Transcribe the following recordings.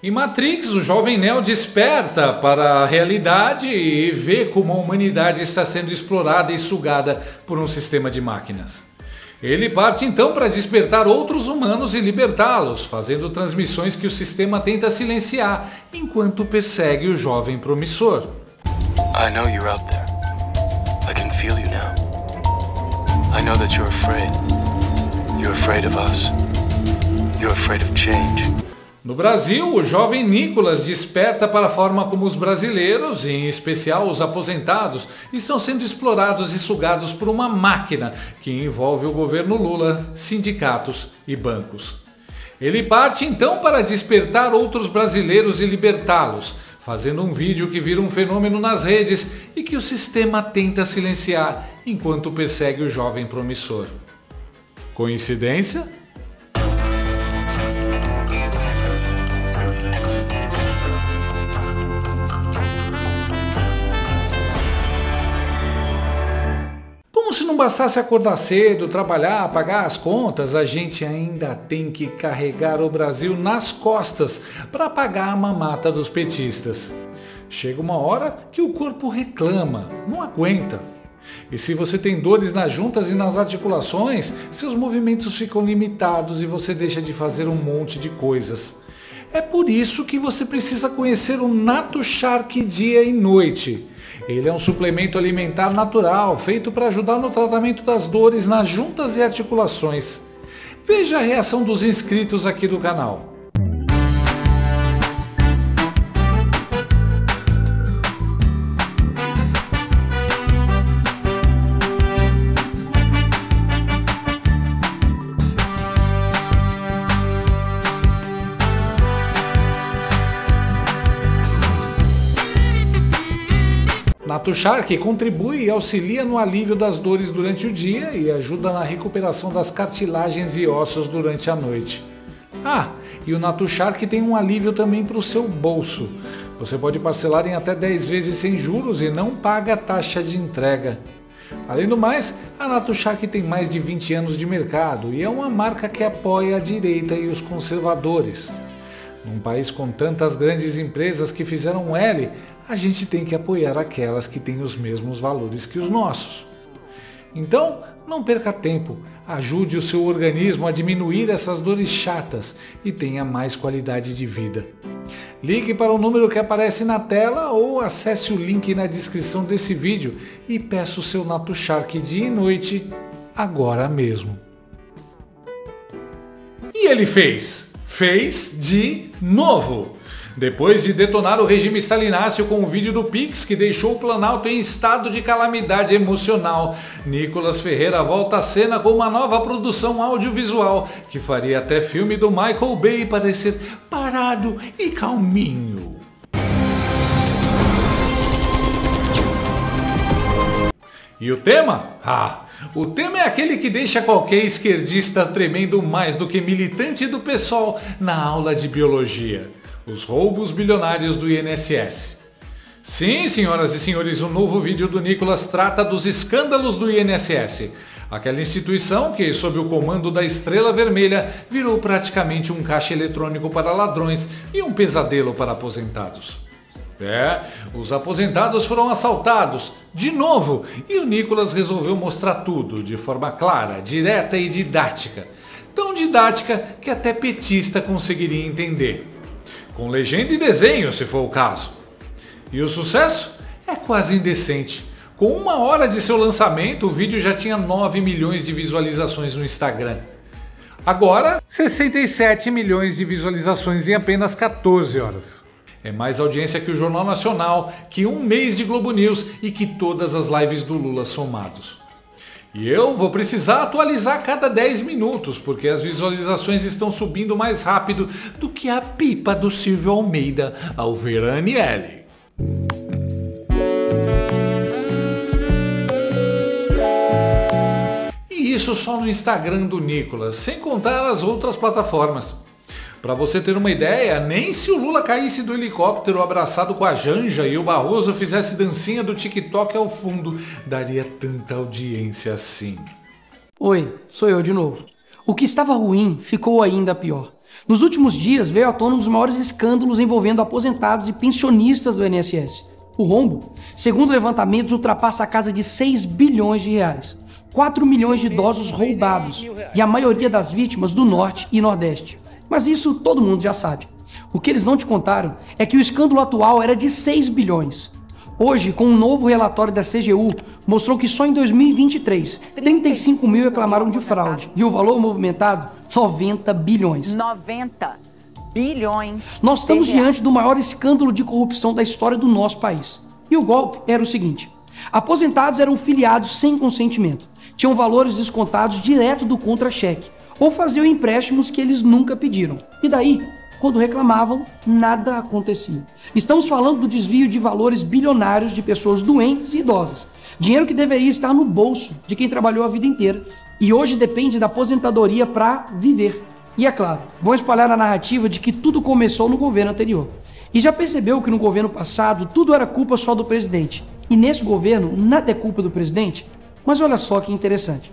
Em Matrix, o jovem Neo desperta para a realidade e vê como a humanidade está sendo explorada e sugada por um sistema de máquinas. Ele parte então para despertar outros humanos e libertá-los, fazendo transmissões que o sistema tenta silenciar, enquanto persegue o jovem promissor. I know you're out there. I can feel you now. I know that you're afraid. You're afraid of us. You're afraid of change. No Brasil, o jovem Nicolas desperta para a forma como os brasileiros, em especial os aposentados, estão sendo explorados e sugados por uma máquina que envolve o governo Lula, sindicatos e bancos. Ele parte então para despertar outros brasileiros e libertá-los, fazendo um vídeo que vira um fenômeno nas redes e que o sistema tenta silenciar enquanto persegue o jovem promissor. Coincidência? Como se não bastasse acordar cedo, trabalhar, pagar as contas, a gente ainda tem que carregar o Brasil nas costas para pagar a mamata dos petistas. Chega uma hora que o corpo reclama, não aguenta. E se você tem dores nas juntas e nas articulações, seus movimentos ficam limitados e você deixa de fazer um monte de coisas. É por isso que você precisa conhecer o NatoShark dia e noite. Ele é um suplemento alimentar natural, feito para ajudar no tratamento das dores nas juntas e articulações. Veja a reação dos inscritos aqui do canal. NatoShark contribui e auxilia no alívio das dores durante o dia e ajuda na recuperação das cartilagens e ossos durante a noite. Ah, e o NatoShark tem um alívio também para o seu bolso. Você pode parcelar em até 10 vezes sem juros e não paga taxa de entrega. Além do mais, a NatoShark tem mais de 20 anos de mercado e é uma marca que apoia a direita e os conservadores. Num país com tantas grandes empresas que fizeram L, a gente tem que apoiar aquelas que têm os mesmos valores que os nossos. Então, não perca tempo, ajude o seu organismo a diminuir essas dores chatas e tenha mais qualidade de vida. Ligue para o número que aparece na tela ou acesse o link na descrição desse vídeo e peça o seu NatoShark dia e noite agora mesmo. E ele fez de novo! Depois de detonar o regime stalináceo com o vídeo do Pix que deixou o Planalto em estado de calamidade emocional, Nicolas Ferreira volta à cena com uma nova produção audiovisual que faria até filme do Michael Bay parecer parado e calminho. E o tema? O tema é aquele que deixa qualquer esquerdista tremendo mais do que militante do PSOL na aula de biologia. Os roubos bilionários do INSS. Sim, senhoras e senhores, o novo vídeo do Nicolas trata dos escândalos do INSS. Aquela instituição que, sob o comando da Estrela Vermelha, virou praticamente um caixa eletrônico para ladrões e um pesadelo para aposentados. Os aposentados foram assaltados, de novo, e o Nicolas resolveu mostrar tudo de forma clara, direta e didática. Tão didática que até petista conseguiria entender. Com legenda e desenho, se for o caso. E o sucesso é quase indecente. Com 1 hora de seu lançamento, o vídeo já tinha 9 milhões de visualizações no Instagram. Agora, 67 milhões de visualizações em apenas 14 horas. É mais audiência que o Jornal Nacional, que 1 mês de Globo News e que todas as lives do Lula somados. E eu vou precisar atualizar a cada 10 minutos, porque as visualizações estão subindo mais rápido do que a pipa do Silvio Almeida ao ver a Aniele. E isso só no Instagram do Nicolas, sem contar as outras plataformas. Para você ter uma ideia, nem se o Lula caísse do helicóptero abraçado com a Janja e o Barroso fizesse dancinha do TikTok ao fundo, daria tanta audiência assim. Oi, sou eu de novo. O que estava ruim ficou ainda pior. Nos últimos dias veio à tona um dos maiores escândalos envolvendo aposentados e pensionistas do INSS. O rombo, segundo levantamentos, ultrapassa a casa de 6 bilhões de reais. 4 milhões de idosos roubados e a maioria das vítimas do Norte e Nordeste. Mas isso todo mundo já sabe. O que eles não te contaram é que o escândalo atual era de 6 bilhões. Hoje, com um novo relatório da CGU, mostrou que só em 2023, 35 mil reclamaram de fraude e o valor movimentado, 90 bilhões. 90 bilhões. Nós estamos diante do maior escândalo de corrupção da história do nosso país. E o golpe era o seguinte: aposentados eram filiados sem consentimento, tinham valores descontados direto do contra-cheque ou faziam empréstimos que eles nunca pediram. E daí, quando reclamavam, nada acontecia. Estamos falando do desvio de valores bilionários de pessoas doentes e idosas. Dinheiro que deveria estar no bolso de quem trabalhou a vida inteira e hoje depende da aposentadoria para viver. E é claro, vão espalhar a narrativa de que tudo começou no governo anterior. E já percebeu que no governo passado tudo era culpa só do presidente. E nesse governo nada é culpa do presidente? Mas olha só que interessante.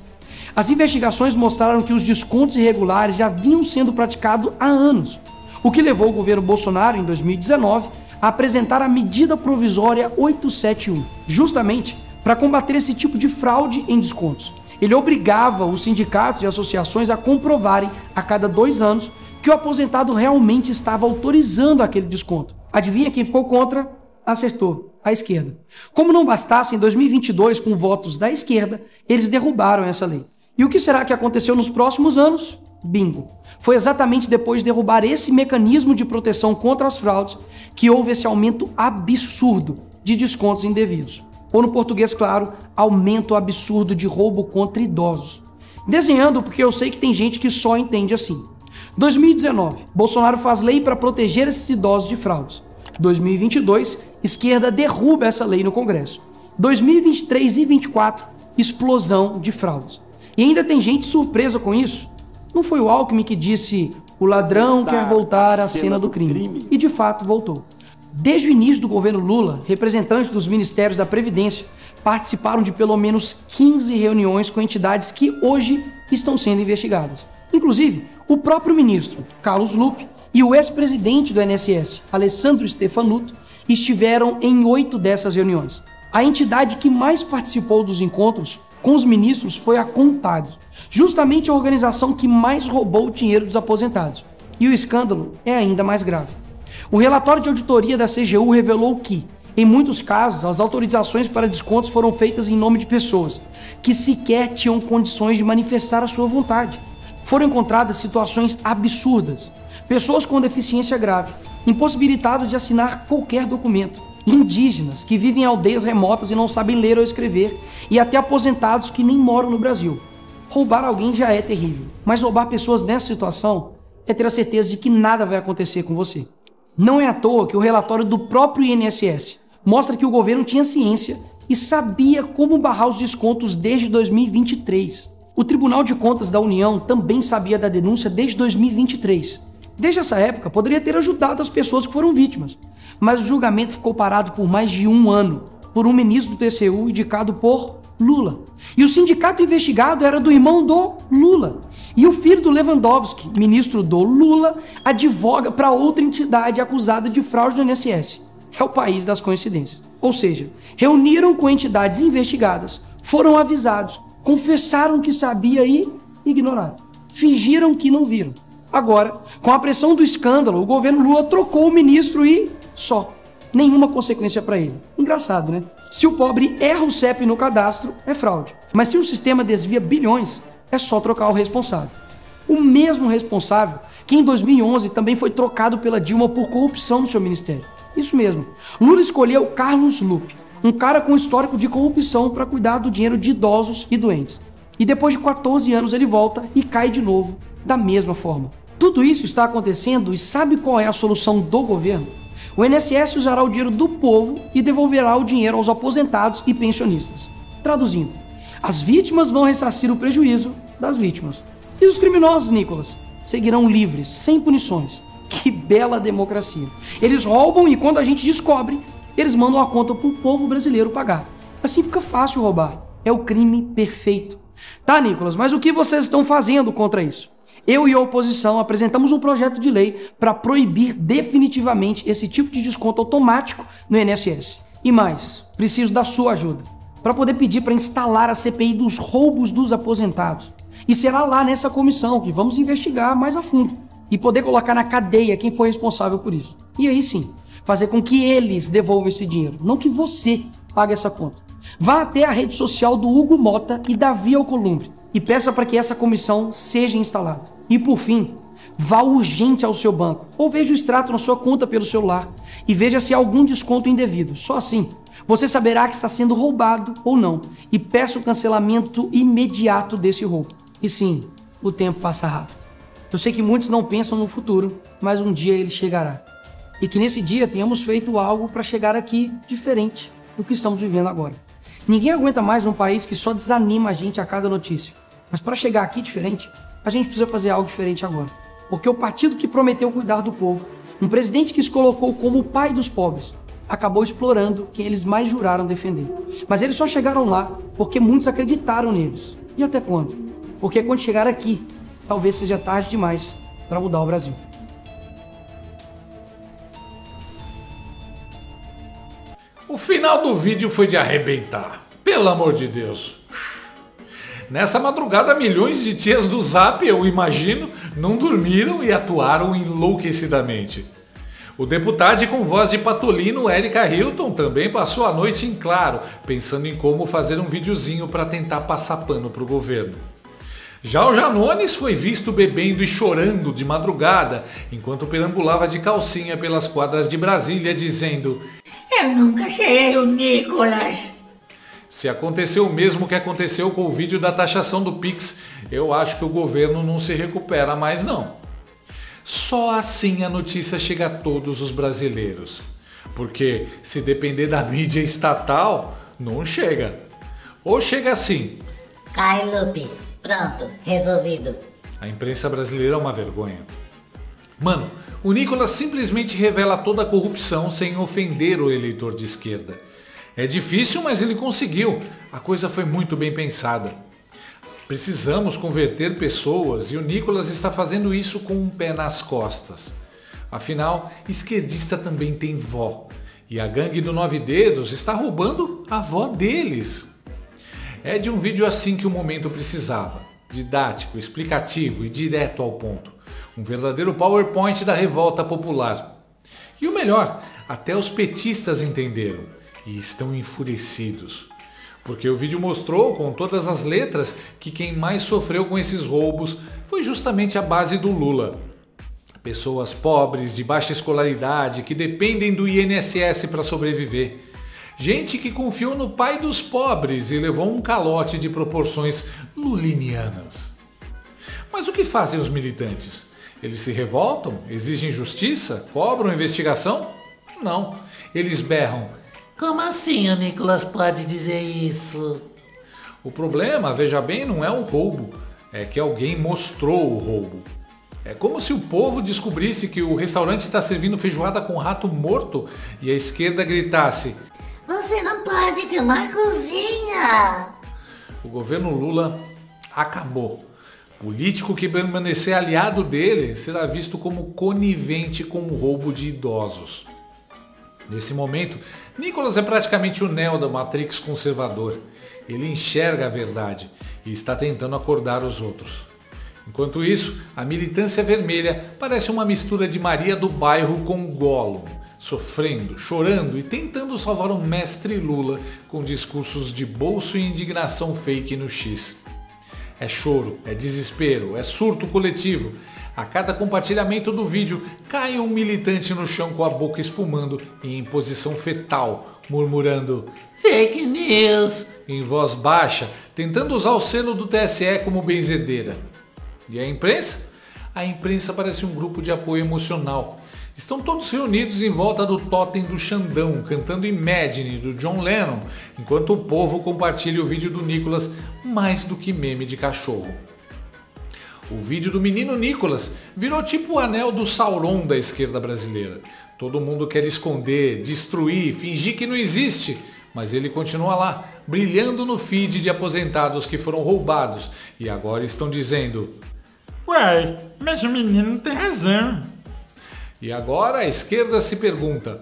As investigações mostraram que os descontos irregulares já vinham sendo praticados há anos. O que levou o governo Bolsonaro, em 2019, a apresentar a medida provisória 871, justamente para combater esse tipo de fraude em descontos. Ele obrigava os sindicatos e associações a comprovarem, a cada 2 anos, que o aposentado realmente estava autorizando aquele desconto. Adivinha quem ficou contra? Acertou, a esquerda. Como não bastasse, em 2022, com votos da esquerda, eles derrubaram essa lei. E o que será que aconteceu nos próximos anos? Bingo! Foi exatamente depois de derrubar esse mecanismo de proteção contra as fraudes que houve esse aumento absurdo de descontos indevidos. Ou no português claro, aumento absurdo de roubo contra idosos. Desenhando porque eu sei que tem gente que só entende assim. 2019, Bolsonaro faz lei para proteger esses idosos de fraudes. 2022, esquerda derruba essa lei no Congresso. 2023 e 2024, explosão de fraudes. E ainda tem gente surpresa com isso. Não foi o Alckmin que disse: o ladrão quer voltar à cena do crime. E de fato voltou. Desde o início do governo Lula, representantes dos ministérios da Previdência participaram de pelo menos 15 reuniões com entidades que hoje estão sendo investigadas. Inclusive, o próprio ministro Carlos Lupe e o ex-presidente do INSS, Alessandro Stefanuto, estiveram em 8 dessas reuniões. A entidade que mais participou dos encontros com os ministros foi a CONTAG, justamente a organização que mais roubou o dinheiro dos aposentados. E o escândalo é ainda mais grave. O relatório de auditoria da CGU revelou que, em muitos casos, as autorizações para descontos foram feitas em nome de pessoas que sequer tinham condições de manifestar a sua vontade. Foram encontradas situações absurdas. Pessoas com deficiência grave, impossibilitadas de assinar qualquer documento, indígenas que vivem em aldeias remotas e não sabem ler ou escrever, e até aposentados que nem moram no Brasil. Roubar alguém já é terrível, mas roubar pessoas nessa situação é ter a certeza de que nada vai acontecer com você. Não é à toa que o relatório do próprio INSS mostra que o governo tinha ciência e sabia como barrar os descontos desde 2023. O Tribunal de Contas da União também sabia da denúncia desde 2023. Desde essa época, poderia ter ajudado as pessoas que foram vítimas, mas o julgamento ficou parado por mais de 1 ano, por um ministro do TCU indicado por Lula. E o sindicato investigado era do irmão do Lula. E o filho do Lewandowski, ministro do Lula, advoga para outra entidade acusada de fraude do INSS. É o país das coincidências. Ou seja, reuniram com entidades investigadas, foram avisados, confessaram que sabia e ignoraram. Fingiram que não viram. Agora, com a pressão do escândalo, o governo Lula trocou o ministro e só. Nenhuma consequência para ele. Engraçado, né? Se o pobre erra o CEP no cadastro, é fraude. Mas se o sistema desvia bilhões, é só trocar o responsável. O mesmo responsável que em 2011 também foi trocado pela Dilma por corrupção no seu ministério. Isso mesmo. Lula escolheu Carlos Lupe, um cara com histórico de corrupção para cuidar do dinheiro de idosos e doentes. E depois de 14 anos ele volta e cai de novo, da mesma forma. Tudo isso está acontecendo e sabe qual é a solução do governo? O INSS usará o dinheiro do povo e devolverá o dinheiro aos aposentados e pensionistas. Traduzindo, as vítimas vão ressarcir o prejuízo das vítimas. E os criminosos, Nicolas, seguirão livres, sem punições. Que bela democracia. Eles roubam e quando a gente descobre, eles mandam a conta para o povo brasileiro pagar. Assim fica fácil roubar. É o crime perfeito. Tá, Nicolas, mas o que vocês estão fazendo contra isso? Eu e a oposição apresentamos um projeto de lei para proibir definitivamente esse tipo de desconto automático no INSS. E mais, preciso da sua ajuda para poder pedir para instalar a CPI dos roubos dos aposentados. E será lá nessa comissão que vamos investigar mais a fundo e poder colocar na cadeia quem foi responsável por isso. E aí sim, fazer com que eles devolvam esse dinheiro, não que você pague essa conta. Vá até a rede social do Hugo Mota e Davi Alcolumbre e peça para que essa comissão seja instalada. E por fim, vá urgente ao seu banco ou veja o extrato na sua conta pelo celular e veja se há algum desconto indevido. Só assim, você saberá que está sendo roubado ou não e peça o cancelamento imediato desse roubo. E sim, o tempo passa rápido. Eu sei que muitos não pensam no futuro, mas um dia ele chegará. E que nesse dia tenhamos feito algo para chegar aqui diferente do que estamos vivendo agora. Ninguém aguenta mais um país que só desanima a gente a cada notícia. Mas para chegar aqui diferente, a gente precisa fazer algo diferente agora. Porque o partido que prometeu cuidar do povo, um presidente que se colocou como o pai dos pobres, acabou explorando quem eles mais juraram defender. Mas eles só chegaram lá porque muitos acreditaram neles. E até quando? Porque quando chegar aqui, talvez seja tarde demais para mudar o Brasil. O final do vídeo foi de arrebentar. Pelo amor de Deus. Nessa madrugada, milhões de tias do Zap, eu imagino, não dormiram e atuaram enlouquecidamente. O deputado com voz de patolino, Érica Hilton, também passou a noite em claro, pensando em como fazer um videozinho para tentar passar pano para o governo. Já o Janones foi visto bebendo e chorando de madrugada, enquanto perambulava de calcinha pelas quadras de Brasília, dizendo: "Eu nunca cheguei o Nicolas." Se aconteceu o mesmo que aconteceu com o vídeo da taxação do Pix, eu acho que o governo não se recupera mais não. Só assim a notícia chega a todos os brasileiros. Porque se depender da mídia estatal, não chega. Ou chega assim: Cai, Lupe. Pronto, resolvido. A imprensa brasileira é uma vergonha. Mano, o Nicolas simplesmente revela toda a corrupção sem ofender o eleitor de esquerda. É difícil, mas ele conseguiu. A coisa foi muito bem pensada. Precisamos converter pessoas e o Nicolas está fazendo isso com um pé nas costas. Afinal, esquerdista também tem vó. E a gangue do Nove Dedos está roubando a vó deles. É de um vídeo assim que o momento precisava. Didático, explicativo e direto ao ponto. Um verdadeiro PowerPoint da revolta popular. E o melhor, até os petistas entenderam. E estão enfurecidos. Porque o vídeo mostrou com todas as letras que quem mais sofreu com esses roubos foi justamente a base do Lula. Pessoas pobres, de baixa escolaridade, que dependem do INSS para sobreviver. Gente que confiou no pai dos pobres e levou um calote de proporções lulinianas. Mas o que fazem os militantes? Eles se revoltam? Exigem justiça? Cobram investigação? Não. Eles berram: "Como assim o Nicolas pode dizer isso?" O problema, veja bem, não é o roubo. É que alguém mostrou o roubo. É como se o povo descobrisse que o restaurante está servindo feijoada com rato morto e a esquerda gritasse: "Você não pode filmar a cozinha." O governo Lula acabou. Político que permanecer aliado dele será visto como conivente com o roubo de idosos. Nesse momento, Nicolas é praticamente o Neo da Matrix conservador. Ele enxerga a verdade e está tentando acordar os outros. Enquanto isso, a militância vermelha parece uma mistura de Maria do Bairro com Gollum, sofrendo, chorando e tentando salvar o mestre Lula com discursos de bolso e indignação fake no X. É choro, é desespero, é surto coletivo. A cada compartilhamento do vídeo, cai um militante no chão com a boca espumando e em posição fetal, murmurando "Fake news" em voz baixa, tentando usar o selo do TSE como benzedeira. E a imprensa? A imprensa parece um grupo de apoio emocional. Estão todos reunidos em volta do Totem do Xandão, cantando Imagine, do John Lennon, enquanto o povo compartilha o vídeo do Nicolas mais do que meme de cachorro. O vídeo do menino Nicolas virou tipo o anel do Sauron da esquerda brasileira. Todo mundo quer esconder, destruir, fingir que não existe, mas ele continua lá, brilhando no feed de aposentados que foram roubados e agora estão dizendo: Uai, mas o menino tem razão. E agora a esquerda se pergunta: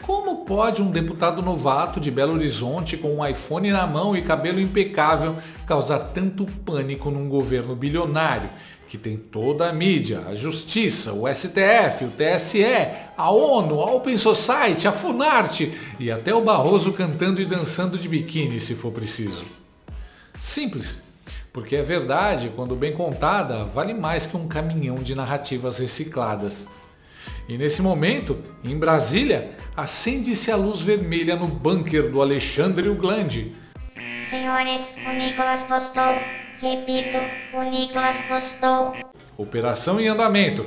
como pode um deputado novato de Belo Horizonte com um iPhone na mão e cabelo impecável causar tanto pânico num governo bilionário que tem toda a mídia, a justiça, o STF, o TSE, a ONU, a Open Society, a Funarte e até o Barroso cantando e dançando de biquíni se for preciso? Simples, porque é verdade, quando bem contada, vale mais que um caminhão de narrativas recicladas. E nesse momento, em Brasília, acende-se a luz vermelha no bunker do Alexandre Uglandi. Senhores, o Nicolas postou. Repito, o Nicolas postou. Operação em andamento.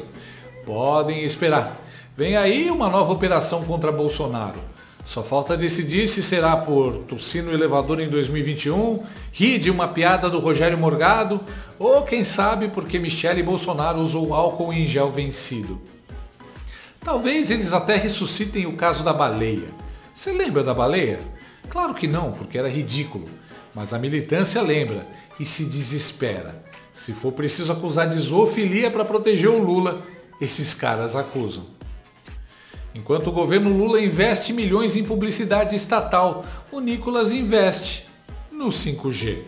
Podem esperar. Vem aí uma nova operação contra Bolsonaro. Só falta decidir se será por tossir no elevador em 2021, rir de uma piada do Rogério Morgado, ou quem sabe porque Michele Bolsonaro usou álcool em gel vencido. Talvez eles até ressuscitem o caso da baleia. Você lembra da baleia? Claro que não, porque era ridículo. Mas a militância lembra e se desespera. Se for preciso acusar de zoofilia para proteger o Lula, esses caras acusam. Enquanto o governo Lula investe milhões em publicidade estatal, o Nicolas investe no 5G.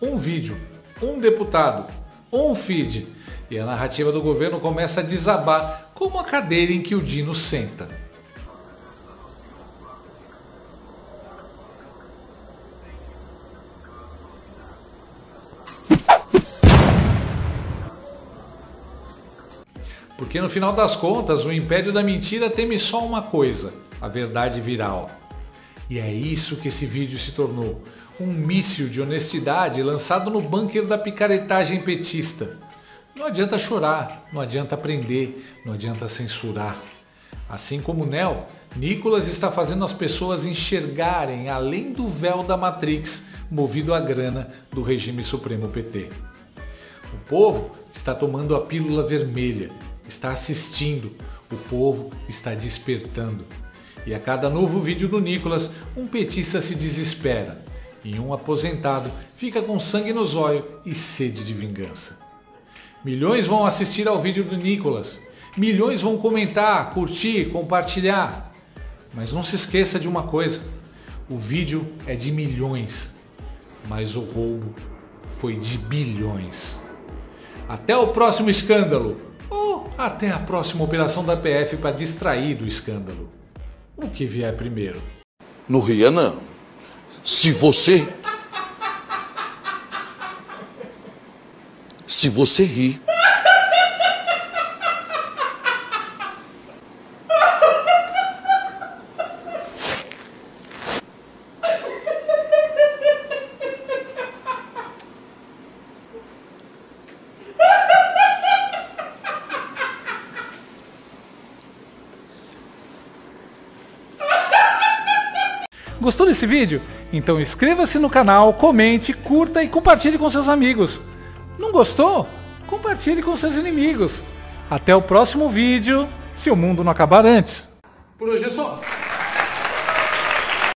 Um vídeo, um deputado, um feed, e a narrativa do governo começa a desabar como a cadeira em que o Dino senta. Porque no final das contas, o império da mentira teme só uma coisa: a verdade viral. E é isso que esse vídeo se tornou: um míssil de honestidade lançado no bunker da picaretagem petista. Não adianta chorar, não adianta prender, não adianta censurar. Assim como Neo, Nicolas está fazendo as pessoas enxergarem além do véu da Matrix, movido à grana do regime supremo PT. O povo está tomando a pílula vermelha, está assistindo, o povo está despertando. E a cada novo vídeo do Nicolas, um petista se desespera e um aposentado fica com sangue nos olhos e sede de vingança. Milhões vão assistir ao vídeo do Nicolas, milhões vão comentar, curtir, compartilhar. Mas não se esqueça de uma coisa: o vídeo é de milhões, mas o roubo foi de bilhões. Até o próximo escândalo, ou até a próxima operação da PF para distrair do escândalo. O que vier primeiro. Não ria não. Se você rir, Gostou desse vídeo? Então inscreva-se no canal, comente, curta e compartilhe com seus amigos. Não gostou? Compartilhe com seus inimigos. Até o próximo vídeo, se o mundo não acabar antes. Por hoje é só.